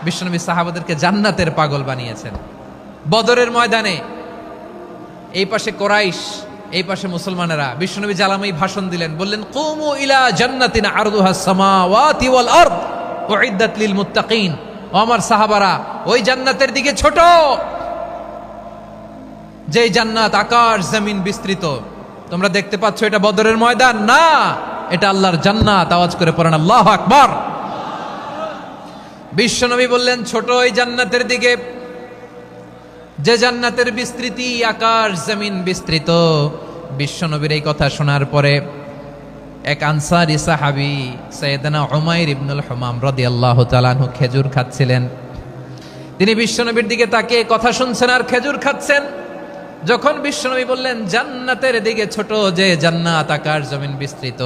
বিশ্বনবী সাহাবাদেরকে জান্নাতের পাগল বানিয়েছেন। বদরের ময়দানে এই পাশে কোরাইশ, এই পাশে মুসলমানেরা, বিশ্বনবী জ্বালাময়ী ভাষণ দিলেন, বললেন কুমু ইলা জান্নাতিন আরদুহাস সামাওয়াতি ওয়াল আরদ উইদ্দাত লিল মুত্তাকিন। ও আমার সাহাবারা, ওই জান্নাতের দিকে ছোট, যেই জান্নাত আকাশ জমিন বিস্তৃত। তোমরা দেখতে পাচ্ছ এটা বদরের ময়দান না, এটা আল্লাহর জান্নাত। আওয়াজ করে পড়েন আল্লাহু আকবার। বিশ্বনবী বললেন ছোট ওই জান্নাতের দিকে, যে জান্নাতের বিস্তৃতি আকাশ জমিন বিস্তৃত। বিশ্বনবীর এই কথা শোনার পরে এক আনসারী সাহাবী সাইয়েদনা উমাইর ইবনুল হুমাম রাদিয়াল্লাহু তাআলা আনহু খেজুর খাচ্ছিলেন। তিনি বিশ্বনবীর দিকে তাকিয়ে কথা শুনছেন আর খেজুর খাচ্ছেন। যখন বিশ্বনবী বললেন জান্নাতের দিকে ছোট, যে জান্নাত আকাশ জমিন বিস্তৃত,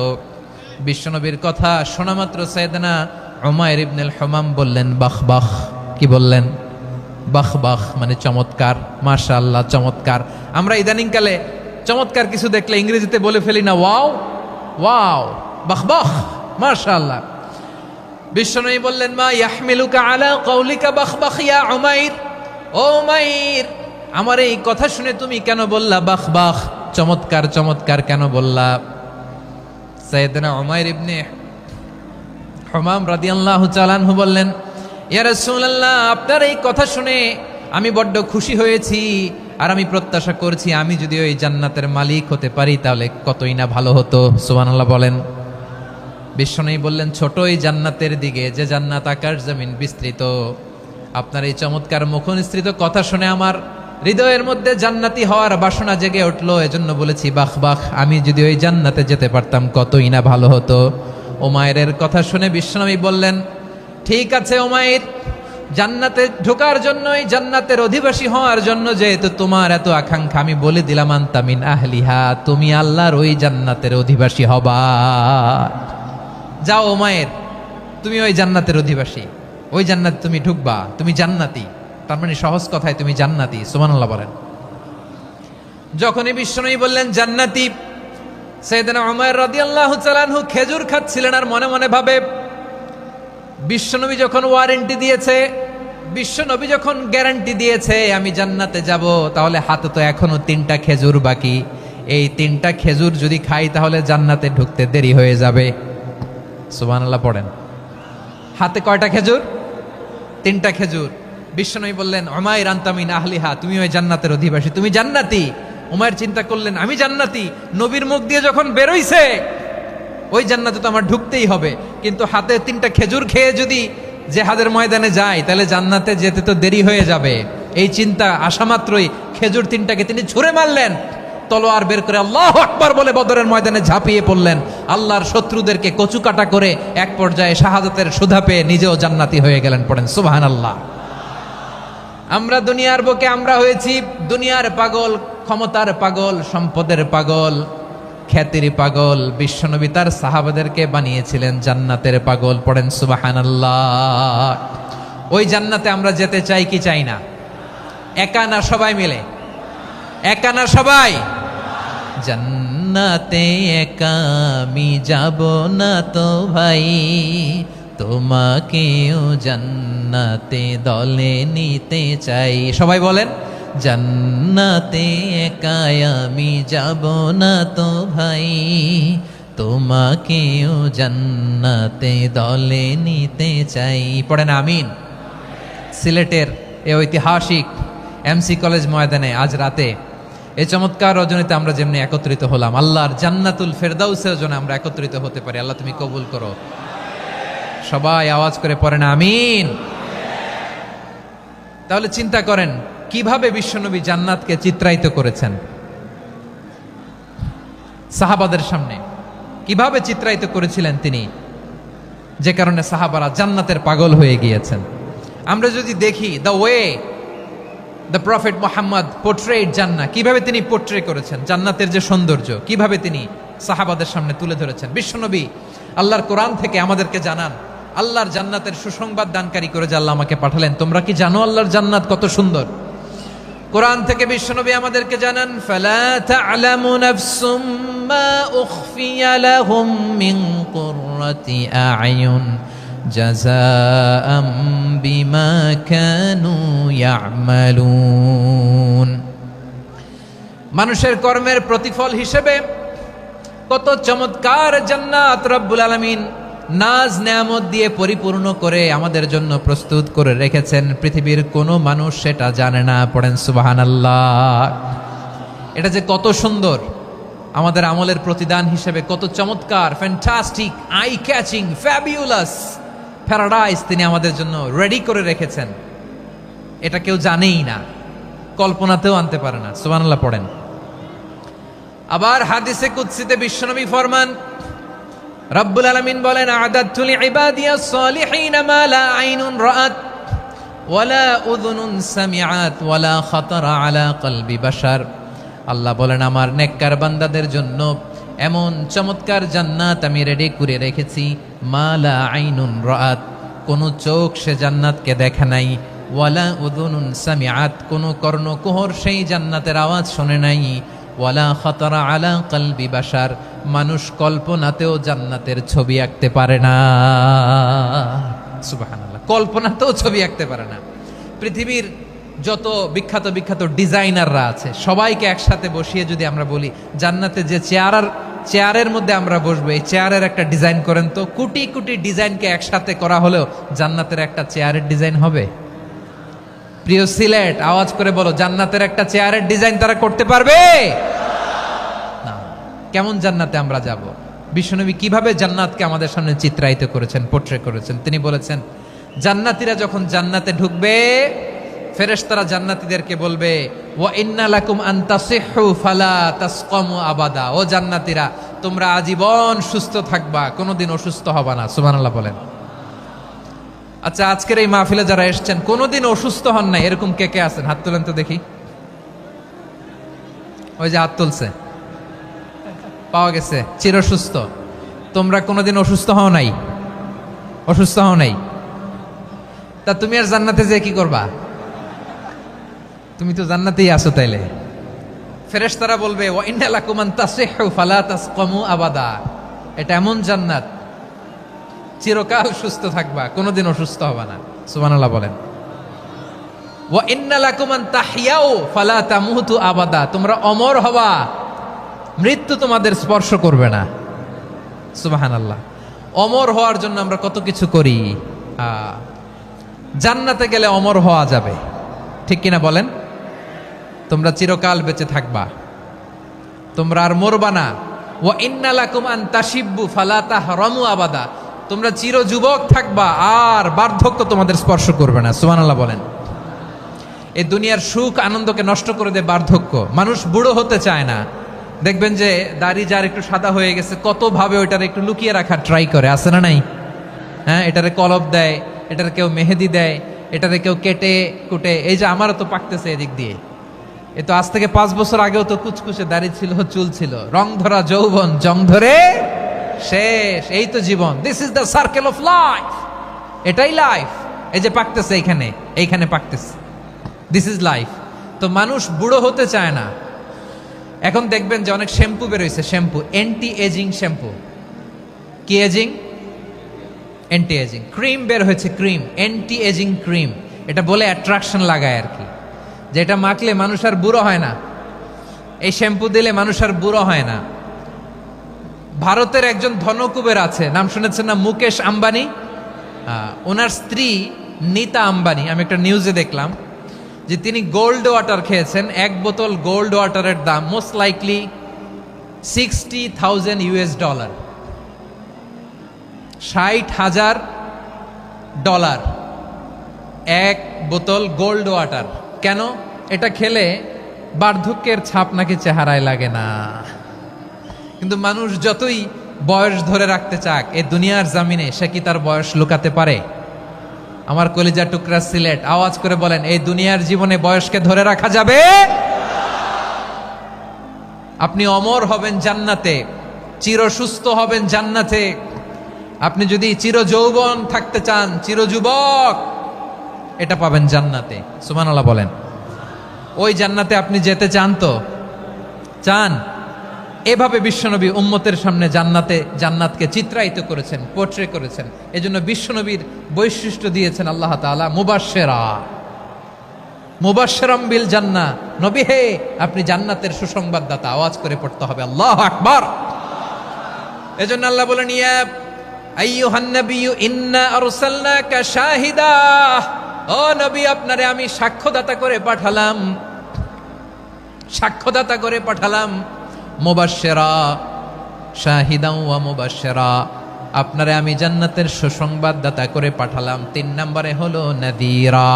বিশ্বনবীর কথা শোনা মাত্র সাইয়েদনা উমাইর ইবনুল হুমাম বললেন বাহ বাহ। কি বললেন? বাহ বাহ, মানে চমৎকার, মাশাআল্লাহ, চমৎকার। আমরা ইদানিংকালে চমৎকার কিছু দেখলে ইংরেজিতে বলে ফেলি না ওয়াও ওয়াও, বাহ বাহ, মাশাআল্লাহ। বিশ্বনবী বললেন মা ইয়াহমিলুকা আলা কওলিকা বাহ বাহ ইয়া উমাইর। ও উমাইর, আমার এই কথা শুনে তুমি কেন বললা বাহ বাহ, চমৎকার চমৎকার কেন বললা? সাইয়েদনা উমাইর ইবনে হুমাম রাদিয়াল্লাহু তাআলা আনহু বললেন ইয়া রাসূলুল্লাহ, আপনার এই কথা শুনে আমি বড্ড খুশি হয়েছি, আর আমি প্রত্যাশা করছি আমি যদি ওই জান্নাতের মালিক হতে পারি তাহলে কতই না ভালো হতো। সুবহানাল্লাহ বলেন। বিশ্বনবী বললেন ছোট এই জান্নাতের দিকে, যে জান্নাত আকাশ জমিন বিস্তৃত। আপনার এই চমৎকার মুখনিসৃত কথা শুনে আমার হৃদয়ের মধ্যে জান্নাতি হওয়ার বাসনা জেগে উঠলো, এজন্য বলেছি বাহ বাহ, আমি যদি ওই জান্নাতে যেতে পারতাম কতই না ভালো হতো। উমাইরের কথা শুনে বিশ্বনবী বললেন ঠিক আছে উমাইর, জান্নাতে ঢোকার জন্য, এই জান্নাতের অধিবাসী হওয়ার জন্য যেহেতু তোমার এত আকাঙ্ক্ষা, আমি বলে দিলাম আনতা মিন আহলিহা, তুমি আল্লাহর ওই জান্নাতের অধিবাসী হবা। যাও উমাইর, তুমি ওই জান্নাতের অধিবাসী, ওই জান্নাতে তুমি ঢুকবা, তুমি জান্নাতি। তার মানে সহজ কথায় তুমি জান্নাতি। সুবহানাল্লাহ বলেন। যখনই বিশ্বনবী বললেন জান্নাতি, সাইয়েদনা উমাইর রাদিয়াল্লাহু তাআলা আনহু খেজুর খাচ্ছিলেন আর মনে মনে ভাবে বিশ্বনবী যখন ওয়ারেন্টি দিয়েছে, বিশ্বনবী যখন গ্যারান্টি দিয়েছে আমি জান্নাতে যাব, তাহলে হাতে তো এখনো 3টা খেজুর বাকি। এই 3টা খেজুর যদি খাই তাহলে জান্নাতে ঢুকতে দেরি হয়ে যাবে। সুবহানাল্লাহ পড়েন। হাতে কয়টা খেজুর? 3টা খেজুর। বিশ্বনবী বললেন উমাইর আনতা মিন আহলিহা, তুমি ওই জান্নাতের অধিবাসী, তুমি জান্নাতি। উমাইর চিন্তা করলেন আমি জান্নাতি, নবীর মুখ দিয়ে যখন বেরোইছে ওই জান্নাতে তো আমার ঢুকতেই হবে, কিন্তু হাতে 3টা খেজুর খেয়ে যদি জেহাদের ময়দানে যায় তাহলে জান্নাতে যেতে তো দেরি হয়ে যাবে। এই চিন্তা আসা মাত্রই খেজুর 3টাকে তিনি ছুঁড়ে মারলেন, তলোয়ার বের করে আল্লাহু আকবার বলে বদরের ময়দানে ঝাঁপিয়ে পড়লেন। আল্লাহর শত্রুদেরকে কচুকাটা করে এক পর্যায়ে শাহাদাতের সুধা পেয়ে নিজেও জান্নাতি হয়ে গেলেন। পড়েন সুবহানাল্লাহ। আমরা দুনিয়ার বুকে আমরা হয়েছি দুনিয়ার পাগল, ক্ষমতার পাগল, সম্পদের পাগল, খ্যাতির পাগল। বিশ্বনবী তার সাহাবাদেরকে বানিয়েছিলেন জান্নাতের পাগল। পড়েন সুবহানাল্লাহ। ওই জান্নাতে আমরা যেতে চাই কি চাই না? একা না সবাই মিলে? একা না সবাই? জান্নাতে একা আমি যাব না তো ভাই, তোমাকেও জান্নাতে দলে নিতে চাই। সবাই বলেন জান্নাতে একা আমি যাব না তো ভাই, তোমাকেও জান্নাতে দলে নিতে চাই। পড়েন আমিন। সিলেটের এই ঐতিহাসিক এমসি কলেজ ময়দানে আজ রাতে এই চমৎকার রজনীতে আমরা যেমনি একত্রিত হলাম, আল্লাহর জান্নাতুল ফেরদাউসের জন্য আমরা একত্রিত হতে পারি। আল্লাহ তুমি কবুল করো। সবাই আওয়াজ করে পড়েন আমিন। তাহলে চিন্তা করেন কিভাবে বিশ্বনবী জান্নাতকে চিত্রায়িত করেছেন সাহাবাদের সামনে, কিভাবে চিত্রায়িত করেছিলেন তিনি, যে কারণে সাহাবারা জান্নাতের পাগল হয়ে গিয়েছেন। আমরা যদি দেখি the way the prophet Muhammad portrait জান্নাত, কিভাবে তিনি পোর্ট্রে করেছেন জান্নাতের যে সৌন্দর্য, কিভাবে তিনি সাহাবাদের সামনে তুলে ধরেছেন। বিশ্বনবী আল্লাহর কোরআন থেকে আমাদেরকে জানান আল্লাহর জান্নাতের সুসংবাদ দানকারী করে যে আল্লাহ আমাকে পাঠালেন। তোমরা কি জানো আল্লাহর জান্নাত কত সুন্দর? কোরআন থেকে বিশ্বনবী আমাদেরকে জানান ফালা তা'লামু নাফসুম মা উখফিয়া লাহুম মিন কুররাতি আ'য়ুন জাযাআম বিমা কানু ইয়ামালুন। মানুষের কর্মের প্রতিফল হিসেবে কত চমৎকার জান্নাত রব্বুল আলামিন নাজ নেয়ামত দিয়ে পরিপূর্ণ করে আমাদের জন্য প্রস্তুত করে রেখেছেন। পৃথিবীর কোনো মানুষ সেটা জানে না। পড়েন সুবহানাল্লাহ। এটা যে কত সুন্দর, আমাদের আমলের প্রতিদান হিসেবে কত চমৎকার, fantastic, eye catching, fabulous paradise তিনি আমাদের জন্য রেডি করে রেখেছেন। এটা কেউ জানেই না, কল্পনাতেও আনতে পারে না। সুবহানাল্লাহ পড়েন। আবার হাদিসে কুদসিতে বিশ্বনবী ফরমান, রব্বুল আলামিন বলেন, আ'দাদতু লিইবাদিয়াস সালিহিন মা লা আইনুন রাআত ওয়ালা উযুনুন সামিআত ওয়ালা খাতারা আলা কলবি বাশার। আল্লাহ বলেন, আমার নেককার বান্দাদের জন্য এমন চমৎকার জান্নাত আমি রেডি করে রেখেছি, মা লা আইনুন রাআত, কোন চোখ সে জান্নাতকে দেখে নাই, ওয়ালা উযুনুন সামিআত, কোন কর্ণকুহর সেই জান্নাতের আওয়াজ শোনে নাই, ওয়ালা খাতারা আলা কলবি বাশার, মানুষ কল্পনাতেও জান্নাতের ছবি আঁকতে পারে না। সুবহানাল্লাহ, কল্পনাতেও ছবি আঁকতে পারে না। পৃথিবীর যত বিখ্যাত বিখ্যাত ডিজাইনাররা আছে সবাইকে একসাথে বসিয়ে যদি আমরা বলি জান্নাতে যে চেয়ারের মধ্যে আমরা বসবো, এই চেয়ারের একটা ডিজাইন করেন তো, কোটি কোটি ডিজাইনকে একসাথে করা হলেও জান্নাতের একটা চেয়ারের ডিজাইন হবে? প্রিয় সিলেট, আওয়াজ করে বলো, জান্নাতের একটা চেয়ারের ডিজাইন তারা করতে পারবে না। কেমন জান্নাতে আমরা যাব? বিশ্বনবী কিভাবে জান্নাতকে আমাদের সামনে চিত্রায়িত করেছেন, পোট্রে করেছেন। তিনি বলেছেন, জান্নাতীরা যখন জান্নাতে ঢুকবে, ফেরেশতারা জান্নাতীদেরকে বলবে, ওয়া ইন্না লাকুম আন তাসিহু ফালা তাসকামু আবাদা। ও জান্নাতীরা, তোমরা আজীবন সুস্থ থাকবা, কোনোদিন অসুস্থ হবা না। সুবহানাল্লাহ বলেন। আচ্ছা, আজকের এই মাহফিলে যারা এসেছেন কোনোদিন অসুস্থ হন নাই, এরকম কে কে আছেন? হাত তুলেন তো দেখি। ওই যে হাত তুলছে, পাওয়া গেছে, চিরসুস্থ। তোমরা কোনোদিন অসুস্থ হও নাই? অসুস্থ হও নাই? তা তুমি আর জান্নাতে যে কি করবা? তুমি তো জান্নাতেই আছো তাইলে। ফেরেশতারা বলবে, ওয়া ইন্না লাকুম আন তাসিহু ফালা তাসকামু আবাদা। এটা এমন জান্নাত, চিরকাল সুস্থ থাকবা, কোনোদিন অসুস্থ হবা না। সুবহানাল্লাহ বলেন। ওয়া ইন্না লাকুম আন তাহইয়াউ ফালা তামুতু আবাদা। তোমরা অমর হবা, মৃত্যু তোমাদের স্পর্শ করবে না। সুবহানাল্লাহ। অমর হওয়ার জন্য আমরা কত কিছু করি। জান্নাতে গেলে অমর হওয়া যাবে, ঠিক কিনা বলেন? তোমরা চিরকাল বেঁচে থাকবা, তোমরা আর মরবা না। ওয়া ইন্না লাকুম আন তাশিব্বু ফালা তাহরামু আবাদা। তোমরা চির যুবক থাকবা, আর বার্ধক্য তোমাদের স্পর্শ করবে না। সুবহানাল্লাহ বলেন। এই দুনিয়ার সুখ আনন্দকে নষ্ট করে দেয় বার্ধক্য। মানুষ বুড়ো হতে চায় না। দেখবেন যে দাড়ি যার একটু সাদা হয়ে গেছে, কত ভাবে ওইটার একটু লুকিয়ে রাখার ট্রাই করে, আছে না নাই? হ্যাঁ, এটারে কলব দেয়, এটার কেউ মেহেদি দেয়, এটারে কেউ কেটে কুটে। এই যে আমারও তো পাকতেছে এদিক দিয়ে, এ তো আজ থেকে 5 বছর আগেও তো কুচকুচে দাড়ি ছিল, চুল ছিল, রং ধরা যৌবন জং ধরে শেষ। এই তো জীবন। This is the circle of life. এটাই লাইফ। এই যে পাকতেছে এইখানে পাকতেছে, দিস ইজ লাইফ। তো মানুষ বুড়ো হতে চায় না। এখন দেখবেন যে অনেক শ্যাম্পু বেরোইছে, শ্যাম্পু, অ্যান্টি এজিং শ্যাম্পু। কি এজিং? Anti aging. ক্রিম বের হয়েছে, ক্রিম, অ্যান্টি এজিং ক্রিম। এটা বলে অ্যাট্রাকশন লাগায় আর কি, যে এটা মাখলে মানুষ আর বুড়ো হয় না, এই শ্যাম্পু দিলে মানুষ আর বুড়ো হয় না। ভারতের একজন ধনকুবের আছে, নাম শুনেছেন না? মুকেশ আম্বানি। ওনার স্ত্রী নীতা আম্বানি, আমি একটা নিউজে দেখলাম যে তিনি গোল্ড ওয়াটার খেয়েছেন। 1 বোতল গোল্ড ওয়াটারের দাম মোস্ট লাইকলি $60,000 $60,000 1 বোতল গোল্ড ওয়াটার। কেন? এটা খেলে বার্ধক্যের ছাপ নাকি চেহারায় লাগে না। কিন্তু মানুষ যতই বয়স ধরে রাখতে চাক এই দুনিয়ার জামিনে, সে কি তার বয়স লুকাতে পারে? আমার কলিজা টুকরা সিলেট, আওয়াজ করে বলেন, এই দুনিয়ার জীবনে বয়সকে ধরে রাখা যাবে? আপনি অমর হবেন জান্নাতে, চির সুস্থ হবেন জান্নাতে। আপনি যদি চির যৌবন থাকতে চান, চির যুবক, এটা পাবেন জান্নাতে। সুবহানাল্লাহ বলেন। ওই জান্নাতে আপনি যেতে চান তো? চান? এভাবে বিশ্বনবী উম্মতের সামনে জান্নাতকে চিত্রায়িত করেছেন, পোর্ট্রে করেছেন। এজন্য বিশ্বনবীর বৈশিষ্ট্য দিয়েছেন আল্লাহ তাআলা মুবাশশিরাম বিল জান্নাহ। নবী হে, আপনি জান্নাতের সুসংবাদদাতা। আওয়াজ করে পড়তে হবে আল্লাহু আকবার। এজন্য আল্লাহ বলেন, ইয়া আইয়ুহান নাবিয়্যু ইন্না আরসালনাকা শাহিদা। ও নবী, আপনারে আমি সাক্ষ্যদাতা করে পাঠালাম। মুবাশশিরা শাহিদাও ওয়া মুবাশশিরা, আপনারে আমি জান্নাতের সুসংবাদদাতা করে পাঠালাম। 3 নম্বরে হলো নাযীরা,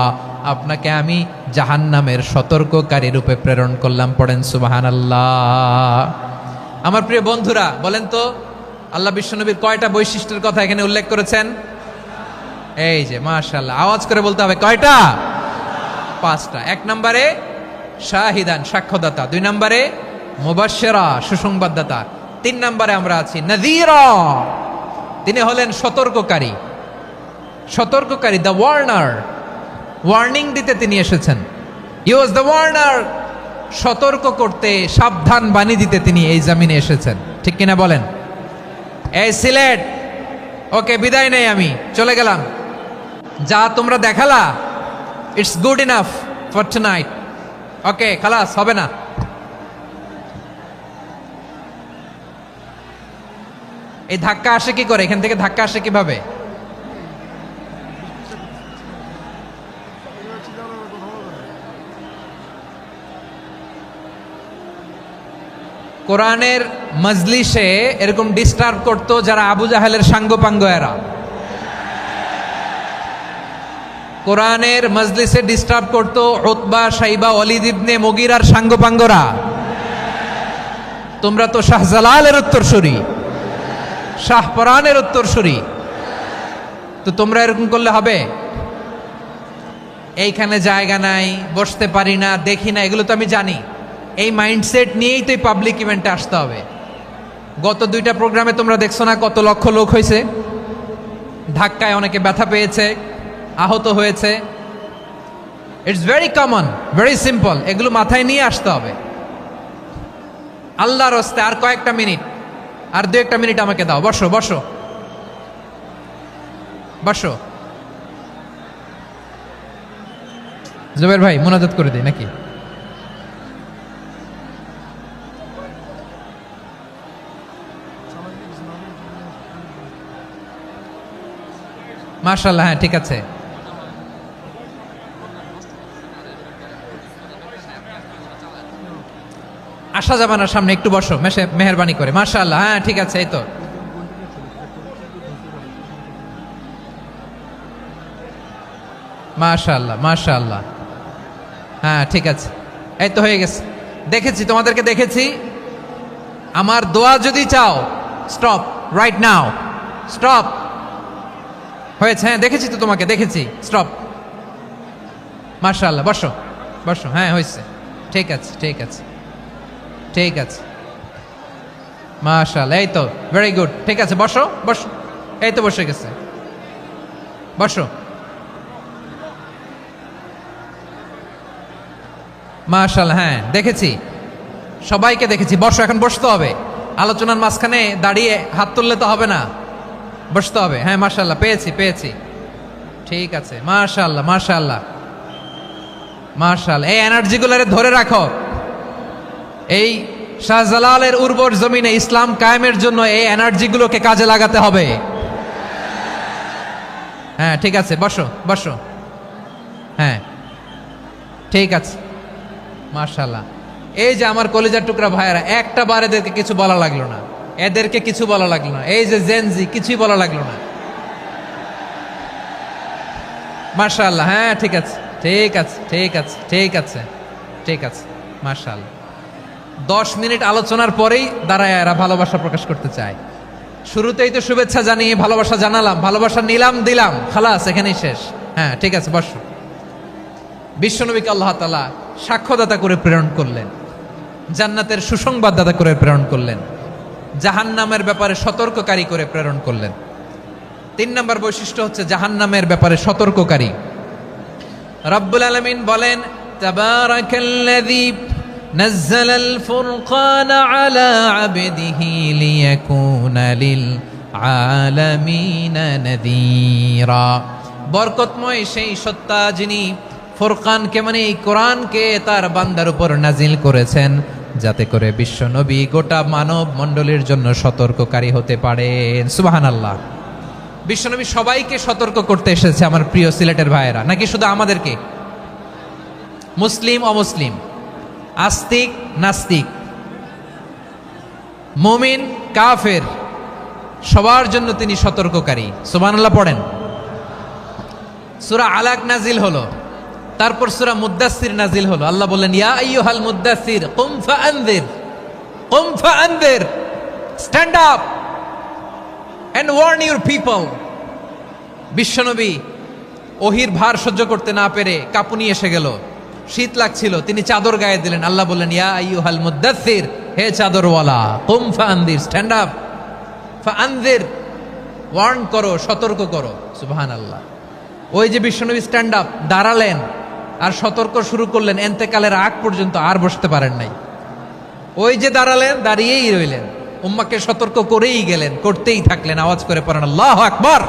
আপনাকে আমি জাহান্নামের সতর্ককারী রূপে প্রেরণ করলাম। পড়েন সুবহানাল্লাহ। আমার প্রিয় বন্ধুরা, বলেন তো আল্লাহ বিশ্বনবীর কয়টা বৈশিষ্ট্যের কথা এখানে উল্লেখ করেছেন? এই যে মাশাআল্লাহ, আওয়াজ করে বলতে হবে কয়টা? 5টা। 1 নম্বরে শাহিদান, সাক্ষ্যদাতা। 2 নম্বরে মুবাশশিরা, সুসংবাদদাতা। 3 নম্বরে আমরা আছি নাযীরা, তিনি হলেন সতর্ককারী। দ্য ওয়ার্নার, ওয়ার্নিং দিতে তিনি এসেছেন। হি ওয়াজ দ্য ওয়ার্নার, সতর্ক করতে, সাবধান বাণী দিতে তিনি এই জমিনে এসেছেন। ঠিক কিনা বলেন? এই সিলেট, ওকে বিদায় নেই, আমি চলে গেলাম। যা তোমরা দেখালা, it's good enough for tonight. Okay, খালাস, হবে না। এই ধাক্কা আসে কি করে? এখান থেকে ধাক্কা আসে কিভাবে? কোরআনের মজলিসে এরকম ডিস্টার্ব করতো যারা আবু জাহেলের সাঙ্গপাঙ্গ এরা। কোরআনের মজলিসে ডিস্টার্ব করতো উতবা, শাইবা, ওয়ালিদ ইবনে মুগীরার সাঙ্গপাঙ্গরা। তোমরা তো শাহজালালের উত্তরসূরি, শাহপরানের উত্তরসূরি, তো তোমরা এরকম করলে হবে? এইখানে জায়গা নাই, বসতে পারি না, দেখি না, এগুলো তো আমি জানি। এই মাইন্ডসেট নিয়েই তো এই পাবলিক ইভেন্টে আসতে হবে। গত 2টা প্রোগ্রামে তোমরা দেখছো না কত লক্ষ লোক হয়েছে? ধাক্কায় অনেকে ব্যথা পেয়েছে, আহত হয়েছে। It's very common, very simple. এগুলো মাথায় নিয়ে আসতে হবে। আল্লাহর হস্তে আর কয়েকটা মিনিট, আর 2-1টা মিনিট আমাকে দাও। বসো বসো বসো। জুবাইর ভাই, মুনাজাত করে দিই নাকি? মাশাআল্লাহ, হ্যাঁ ঠিক আছে। আসা যাবে না সামনে, একটু বসো মেহেরবানি করে। মাশাআল্লাহ, হ্যাঁ ঠিক আছে। এই তো মাশাআল্লাহ, মাশাআল্লাহ, হ্যাঁ ঠিক আছে। এই তো হয়ে গেছে। দেখেছি, তোমাদেরকে দেখেছি। আমার দোয়া যদি চাও, স্টপ রাইট নাও, স্টপ। হয়েছে? হ্যাঁ দেখেছি তো, তোমাকে দেখেছি। স্টপ। মাশাআল্লাহ, বসো বসো। হ্যাঁ হয়েছে, ঠিক আছে ঠিক আছে ঠিক আছে। মাশাআল্লাহ, এই তো ভেরি গুড। ঠিক আছে, বসো বসো। এই তো বসে গেছে, বসো। মাশাআল্লাহ, হ্যাঁ দেখেছি, সবাইকে দেখেছি। বসো, এখন বসতে হবে। আলোচনার মাঝখানে দাঁড়িয়ে হাত তুললে তো হবে না, বসতে হবে। হ্যাঁ মাশাআল্লাহ, পেয়েছি। ঠিক আছে, মাশাআল্লাহ মাশাআল্লাহ মাশাআল্লাহ। এই এনার্জিগুলোরে ধরে রাখো। এই শাহজালালের উর্বর জমিনে ইসলাম কায়েমের জন্য এই এনার্জিগুলোকে কাজে লাগাতে হবে। হ্যাঁ ঠিক আছে, বসো বসো। হ্যাঁ ঠিক আছে, মাশাআল্লাহ। এই যে আমার কলিজার টুকরা ভাইয়েরা, একটা বার এদেরকে কিছু বলা লাগলো না, এদেরকে কিছু বলা লাগলো না। এই যে জেনজি, কিছুই বলা লাগলো না। মাশাআল্লাহ, হ্যাঁ ঠিক আছে ঠিক আছে ঠিক আছে ঠিক আছে ঠিক আছে। মাশাআল্লাহ। 10 মিনিট আলোচনার পরেই দাঁড়ায় এরা ভালোবাসা প্রকাশ করতে চায়। শুরুতেই তো শুভেচ্ছা জানিয়ে ভালোবাসা জানালাম, ভালোবাসা নিলাম, দিলাম, খালাস, এখানেই শেষ। হ্যাঁ ঠিক আছে, বসো। বিশ্বনবীকে আল্লাহ তাআলা সাক্ষ্যদাতা করে প্রেরণ করলেন, জান্নাতের সুসংবাদদাতা করে প্রেরণ করলেন, জাহান্নামের ব্যাপারে সতর্ককারী করে প্রেরণ করলেন। 3 নম্বর বৈশিষ্ট্য হচ্ছে জাহান্নামের ব্যাপারে সতর্ককারী। রব্বুল আলামিন বলেন, তাবারাকাল্লাযী নাজ্জালাল ফুরকানা আলা আবদিহি লিয়াকুনা লিল আলামিনা নাযীরা। বরকতময় সেই সত্তা যিনি ফুরকানকে মানে এই কোরআনকে তার বান্দার উপর নাজিল করেছেন, যাতে করে বিশ্ব নবী গোটা মানব মণ্ডলীর জন্য সতর্ককারী হতে পারেন। সুবহানাল্লাহ। বিশ্বনবী সবাইকে সতর্ক করতে এসেছে আমার প্রিয় সিলেটের ভাইয়েরা, নাকি শুধু আমাদেরকে? মুসলিম অমুসলিম, আস্তিক নাস্তিক, মুমিন কাফের, সবার জন্য তিনি সতর্ককারী। সুবহানাল্লাহ পড়েন। সূরা আলাক নাজিল হলো, তারপর সূরা মুদ্দাসসির নাজিল হলো। আল্লাহ বললেন, ইয়া আইয়ুহাল মুদ্দাসসির কুম ফাআনযির, কুম ফাআনযির, stand up and warn your people. বিশ্বনবী ওহির ভার সহ্য করতে না পেরে কাঁপুনি এসে গেল, শীত লাগছিল, তিনি চাদর গায়ে দিলেন। আল্লাহ বললেন, ইয়া আইয়ুহাল মুদ্দাসসির, হে চাদরওয়ালা, কুম ফাআনযির, স্ট্যান্ড আপ, ফাআনযির, ওয়ার্ন করো, সতর্ক করো। সুবহানাল্লাহ। ওই যে বিশ্বনবী স্ট্যান্ড আপ, দাঁড়ালেন আর সতর্ক শুরু করলেন, এন্তেকালের আগ পর্যন্ত আর বসতে পারেন নাই। ওই যে দাঁড়ালেন, দাঁড়িয়েই রইলেন, উম্মাকে সতর্ক করেই গেলেন, করতেই থাকলেন। আওয়াজ করে পড়েন আল্লাহু আকবার।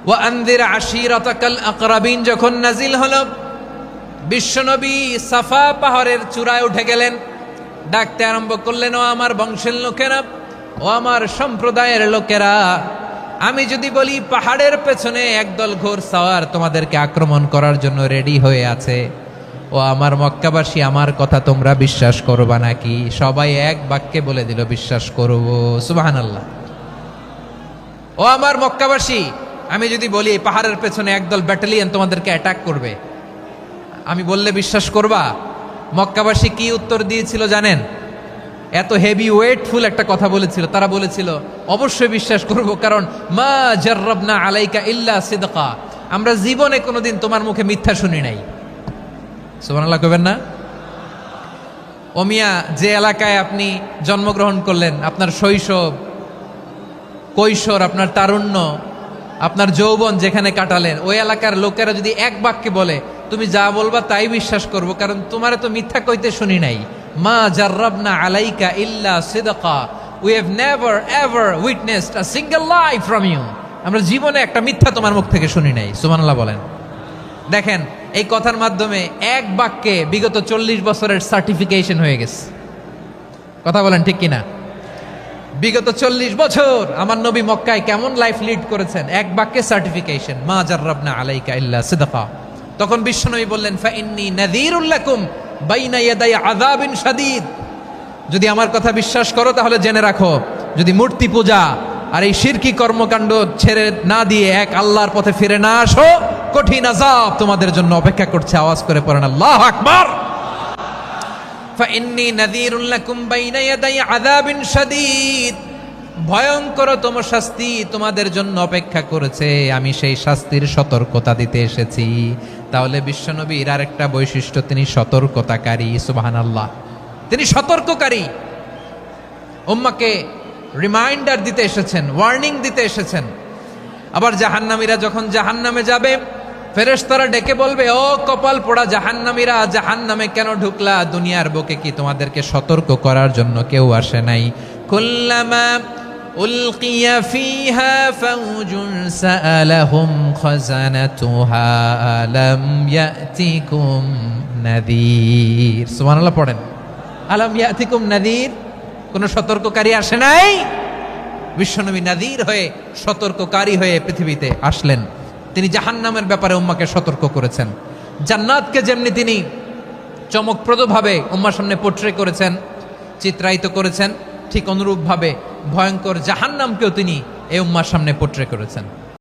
ওয়া আনযির আশীরাতাকাল আকরাবিন যখন নাজিল হলো, বিশ্বনবী সাফা পাহাড়ের চূড়ায় উঠে গেলেন, ডাকতে আরম্ভ করলেন, ও আমার বংশের লোকেরা, ও আমার সম্প্রদায়ের লোকেরা, আমি যদি বলি পাহাড়ের পেছনে একদল ঘোড়সাওয়ার তোমাদেরকে আক্রমণ করার জন্য রেডি হয়ে আছে, ও আমার মক্কাবাসী, আমার কথা তোমরা বিশ্বাস করবা নাকি? সবাই এক বাক্যে বলে দিল, বিশ্বাস করব। সুবহানাল্লাহ। ও আমার মক্কাবাসী, আমি যদি বলি এই পাহাড়ের পেছনে একদল ব্যাটালিয়ন তোমাদেরকে অ্যাটাক করবে, আমি বললে বিশ্বাস করবা? মক্কাবাসী কি উত্তর দিয়েছিল জানেন? এত হেভি ওয়েটফুল একটা কথা বলেছিল। তারা বলেছিল, অবশ্যই বিশ্বাস করব, কারণ মা জাররাবনা আলাইকা ইল্লা সিদকা, আমরা জীবনে কোনোদিন তোমার মুখে মিথ্যা শুনি নাই। সুবহানাল্লাহ কইবেন না? ও মিয়া, যে এলাকায় আপনি জন্মগ্রহণ করলেন, আপনার শৈশব, কৈশোর, আপনার তারুণ্য, আপনার যৌবন যেখানে কাটালেন, ওই এলাকার লোকেরা যদি এক বাক্যে বলে তুমি যা বলবা তাই বিশ্বাস করব, কারণ তোমারে তো মিথ্যা কইতে শুনি নাই। মা জাররাবনা আলাইকা ইল্লা সিদকা, we have never ever witnessed a single lie from you, আমরা জীবনে একটা মিথ্যা তোমার মুখ থেকে শুনি নাই। সুবহানাল্লাহ বলেন। দেখেন, এই কথার মাধ্যমে এক বাক্যে বিগত 40 বছরের সার্টিফিকেশন হয়ে গেছে। কথা বলেন ঠিক কিনা? বিগত 40 বছর আমার নবী মক্কায় কেমন লাইফ লিড করেছেন, এক বাক্যে সার্টিফিকেশন, মা জাররাবনা আলাইকা ইল্লা সিদকা। তখন বিশ্বনবী বললেন, ফাইন্নী নাযীরুল লাকুম বাইনা ইয়াদাই আযাবিন শাদীদ, যদি আমার কথা বিশ্বাস করো তাহলে জেনে রাখো, যদি মূর্তি পূজা আর এই শিরকি কর্মকাণ্ড ছেড়ে না দিয়ে এক আল্লাহর পথে ফিরে না আসো, কঠিন আযাব তোমাদের জন্য অপেক্ষা করছে। আওয়াজ করে পড়েন আল্লাহু আকবার। ফাইন্নী নাযীরুল লাকুম বাইনা ইয়াদাই আযাবিন শাদীদ, ভয়ঙ্করতম শাস্তি তোমাদের জন্য অপেক্ষা করেছে, আমি সেই শাস্তির সতর্কতা দিতে এসেছি। তাহলে বিশ্বনবীর আরেকটা বৈশিষ্ট্য, তিনি সতর্কতাকারী। সুবহানাল্লাহ। তিনি সতর্ককারী, উম্মাকে রিমাইন্ডার দিতে এসেছেন, ওয়ার্নিং দিতে এসেছেন। আবার জাহান্নামীরা যখন জাহান্নামে যাবে, ফেরেশতারা ডেকে বলবে, ও কপাল পোড়া জাহান্নামীরা, জাহান্নামে কেন ঢুকলা? দুনিয়ার বুকে কি তোমাদেরকে সতর্ক করার জন্য কেউ আসে নাই? কুল্লামা উলকিয়া ফিহা ফাউজুন সাআলাহুম খাযানাতুহা আলাম ইয়াতিকুম নাযীর। সুবহানাল্লাহ পড়েন। আলাম ইয়াতিকুম নাযীর, কোন সতর্ককারী আসে নাই? বিশ্বনবী নাযীর হয়ে, সতর্ককারী হয়ে পৃথিবীতে আসলেন। তিনি জাহান্নামের ব্যাপারে উম্মাকে সতর্ক করেছেন। জান্নাতকে যেমনি তিনি চমকপ্রদভাবে উম্মার সামনে পোট্রে করেছেন, চিত্রায়িত করেছেন, ঠিক অনুরূপভাবে ভয়ঙ্কর জাহান্নামকেও তিনি এই উম্মার সামনে পোট্রে করেছেন।